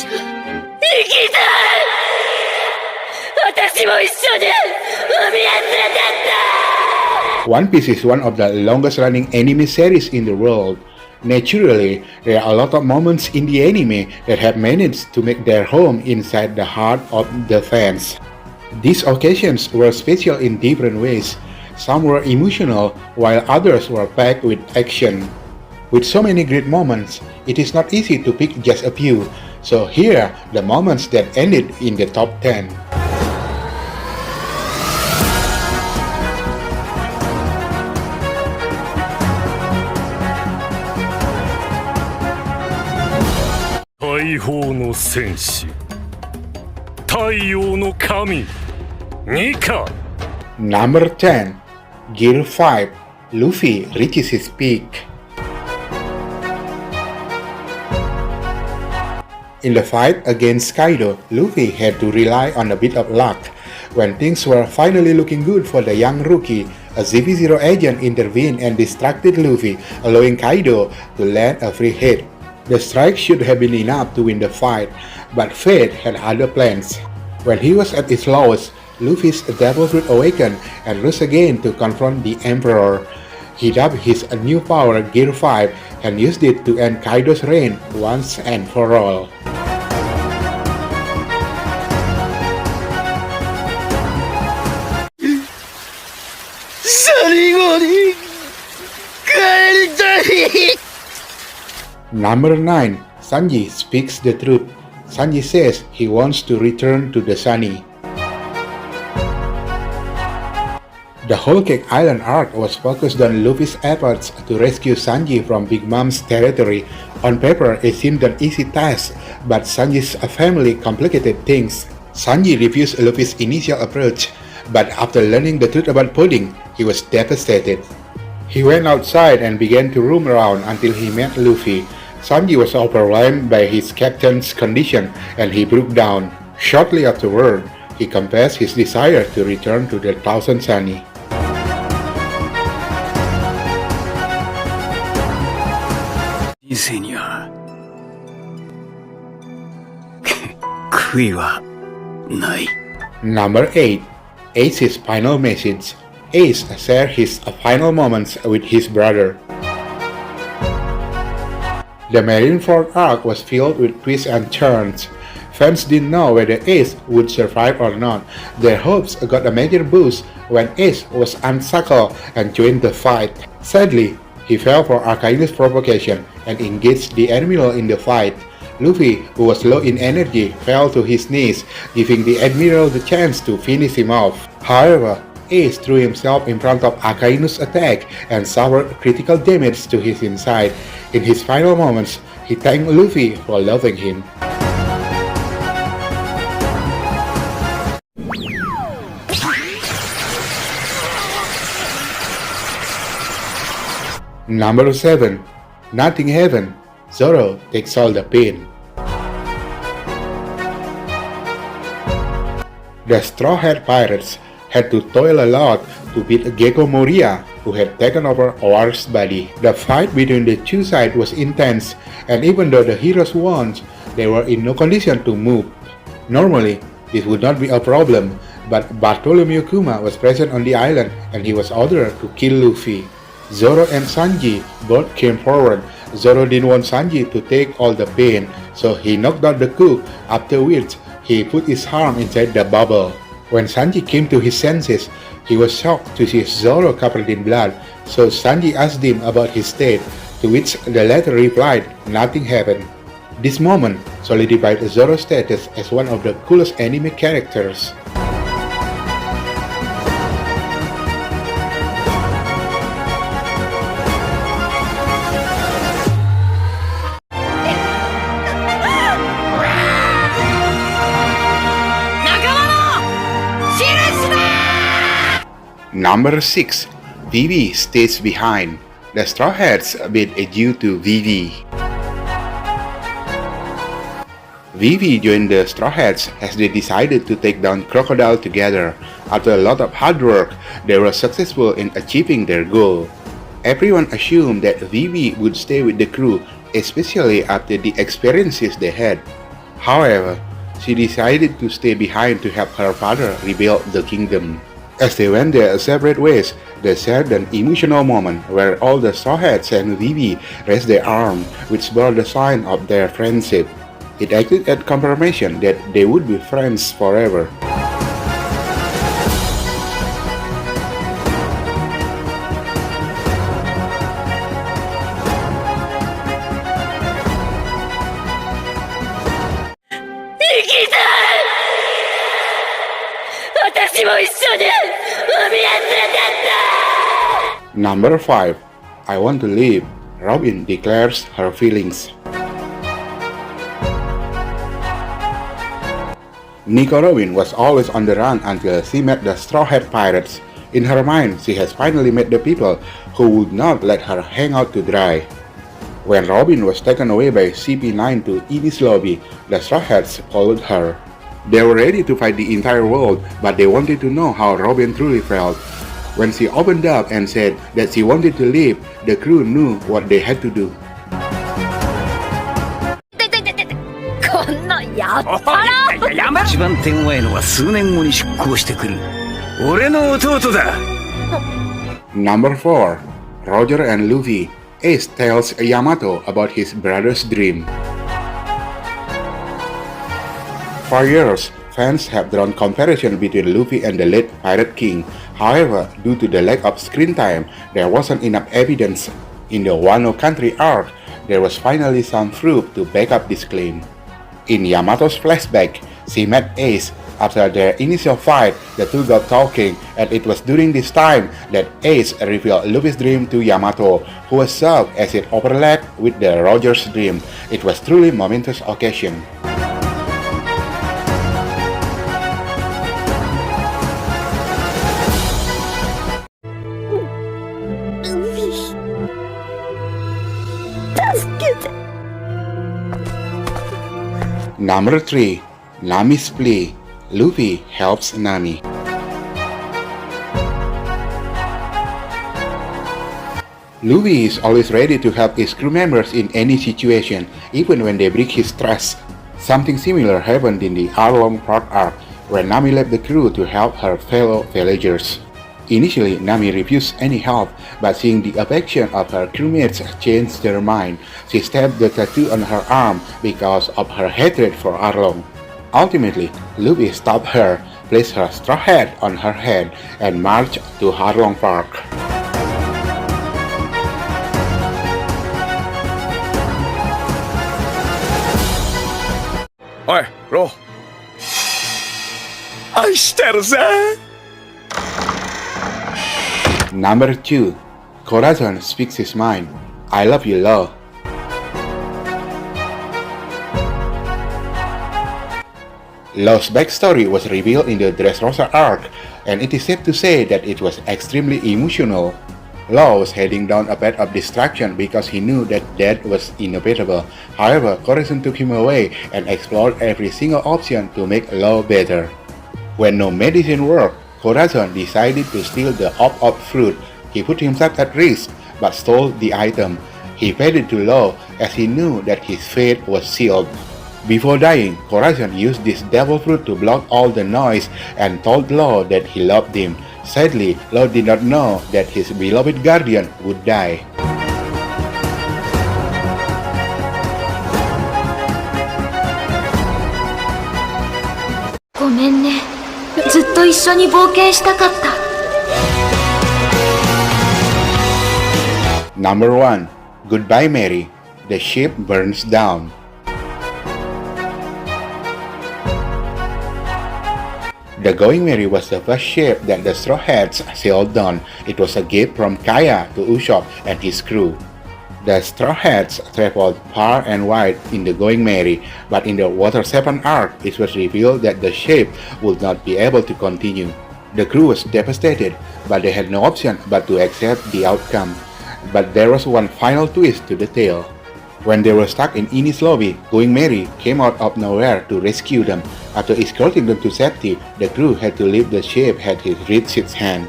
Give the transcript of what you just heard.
私は生きたい。私も一緒に海へ連れてって。 One Piece is one of the longest running anime series in the world. Naturally, there are a lot of moments in the anime that have managed to make their home inside the heart of the fans. These occasions were special in different ways. Some were emotional, while others were packed with action. With so many great moments, it is not easy to pick just a few, so here are the moments that ended in the top 10. Number 10. Gear 5. Luffy reaches his peak. In the fight against Kaido, Luffy had to rely on a bit of luck. When things were finally looking good for the young rookie, a ZV-0 agent intervened and distracted Luffy, allowing Kaido to land a free hit. The strike should have been enough to win the fight, but fate had other plans. When he was at his lowest, Luffy's Devil Fruit awakened and rose again to confront the Emperor. He dubbed his new power Gear 5 and used it to end Kaido's reign once and for all. Number 9. Sanji speaks the truth. Sanji says he wants to return to the Sunny. The Whole Cake Island arc was focused on Luffy's efforts to rescue Sanji from Big Mom's territory. On paper, it seemed an easy task, but Sanji's family complicated things. Sanji refused Luffy's initial approach, but after learning the truth about pudding, he was devastated. He went outside and began to roam around until he met Luffy. Sanji was overwhelmed by his captain's condition and he broke down. Shortly afterward, he confessed his desire to return to the Thousand Sunny. Number 8. Ace's final message. Ace shared his final moments with his brother. The Marineford arc was filled with twists and turns. Fans didn't know whether Ace would survive or not. Their hopes got a major boost when Ace was unshackled and joined the fight. Sadly, he fell for Akaino's provocation and engaged the Admiral in the fight. Luffy, who was low in energy, fell to his knees, giving the Admiral the chance to finish him off. However, Ace threw himself in front of Akaino's attack and suffered critical damage to his inside. In his final moments, he thanked Luffy for loving him. Number 7. Nothing Heaven. Zoro takes all the pain. The Straw Hat Pirates had to toil a lot to beat Gecko Moria, who had taken over Oar's body. The fight between the two sides was intense, and even though the heroes won, they were in no condition to move. Normally, this would not be a problem, but Bartholomew Kuma was present on the island and he was ordered to kill Luffy. Zoro and Sanji both came forward. Zoro didn't want Sanji to take all the pain, so he knocked out the cook, after which he put his arm inside the bubble. When Sanji came to his senses, he was shocked to see Zoro covered in blood, so Sanji asked him about his state, to which the latter replied, "Nothing happened." This moment solidified Zoro's status as one of the coolest anime characters. Number 6. Vivi Stays Behind. The Straw Hats bid adieu to Vivi. Vivi joined the Straw Hats as they decided to take down Crocodile together. After a lot of hard work, they were successful in achieving their goal. Everyone assumed that Vivi would stay with the crew, especially after the experiences they had. However, she decided to stay behind to help her father rebuild the kingdom. As they went their separate ways, they shared an emotional moment where all the Straw Hats and Vivi raised their arms, which bore the sign of their friendship. It acted as confirmation that they would be friends forever. Number 5. I want to leave. Robin declares her feelings. Nico Robin was always on the run until she met the Straw Hat Pirates. In her mind, she has finally met the people who would not let her hang out to dry. When Robin was taken away by CP9 to Enies lobby, the Straw Hats followed her. They were ready to fight the entire world, but they wanted to know how Robin truly felt. When she opened up and said that she wanted to leave, the crew knew what they had to do. こんなんやったらやめろ。一番手強いのは数年後に出航してくる俺の弟だ。 Number 4. Roger and Luffy. Ace tells Yamato about his brother's dream. For years, fans have drawn comparison between Luffy and the late Pirate King. However, due to the lack of screen time, there wasn't enough evidence. In the Wano Country arc, there was finally some proof to back up this claim. In Yamato's flashback, she met Ace. After their initial fight, the two got talking, and it was during this time that Ace revealed Luffy's dream to Yamato, who was shocked as it overlapped with the Roger's dream. It was truly momentous occasion. Number 3. Nami's Plea. Luffy helps Nami. Luffy is always ready to help his crew members in any situation, even when they break his trust. Something similar happened in the Arlong Park arc, where Nami left the crew to help her fellow villagers. Initially, Nami refused any help, but seeing the affection of her crewmates changed her mind. She stabbed the tattoo on her arm because of her hatred for Arlong. Ultimately, Luffy stopped her, placed her straw hat on her head, and marched to Arlong Park. Oi, Ro. 愛してるぜ。 Number 2. Corazon speaks his mind. I love you, Lo. Lo's backstory was revealed in the Dressrosa arc, and it is safe to say that it was extremely emotional. Lo was heading down a path of destruction because he knew that death was inevitable. However, Corazon took him away and explored every single option to make Lo better. When no medicine worked, Corazon decided to steal the op fruit. He put himself at risk, but stole the item. He paid it to Lo as he knew that his fate was sealed. Before dying, Corazon used this devil fruit to block all the noise and told Lo that he loved him. Sadly, Lo did not know that his beloved guardian would die. ごめんね。ずっと一緒に冒険したかった。Number 1. Goodbye, Mary. The ship burns down. The Going Merry was the first ship that the Straw Hats sailed on. It was a gift from Kaya to Usopp and his crew. The Straw Hats traveled far and wide in the Going Merry, but in the Water 7 arc, it was revealed that the ship would not be able to continue. The crew was devastated, but they had no option but to accept the outcome. But there was one final twist to the tale. When they were stuck in Enies lobby, Going Merry came out of nowhere to rescue them. After escorting them to safety, the crew had to leave the ship as he reached its hand.